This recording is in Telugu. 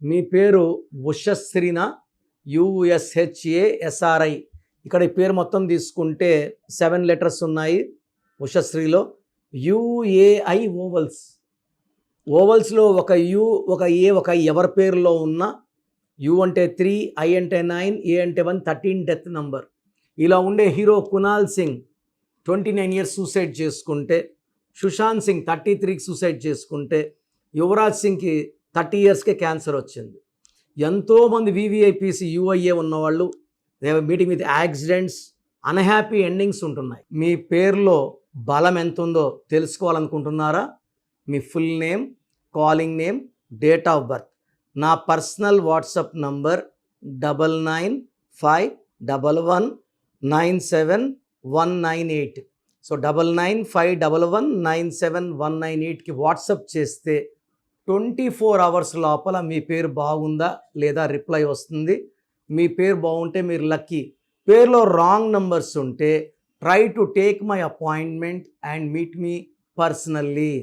మీ పేరు ఉషశ్రీనా? USHASRI. ఇక్కడ ఈ పేరు మొత్తం తీసుకుంటే 7 లెటర్స్ ఉన్నాయి ఉషశ్రీలో. UAI ovals. ఓవల్స్లో ఒక యు, ఒక ఏ, ఒక ఐ ఎవరి పేరులో ఉన్న యు అంటే 3, ఐ అంటే 9, ఏ అంటే 1, 13 డెత్ నంబర్. ఇలా ఉండే hero Kunal Singh 29 years suicide చేసుకుంటే, సుశాంత్ సింగ్ 33కి సూసైడ్ చేసుకుంటే, యువరాజ్ సింగ్కి 30 ఇయర్స్కే క్యాన్సర్ వచ్చింది. ఎంతోమంది VVIPs UIA ఉన్నవాళ్ళు meeting with accidents, unhappy endings ఉంటున్నాయి. మీ పేరులో బలం ఎంత ఉందో తెలుసుకోవాలనుకుంటున్నారా? మీ full name, calling name, date of birth. నా పర్సనల్ వాట్సాప్ నంబర్ 9951197198. సో 9951197198కి వాట్సాప్ చేస్తే 24 అవర్స్ లోపల మీ పేరు బాగుందా లేదా రిప్లై వస్తుంది. మీ పేరు బాగుంటే మీరు లక్కీ. పేరులో రాంగ్ నంబర్స్ ఉంటే try to take my appointment and meet me personally.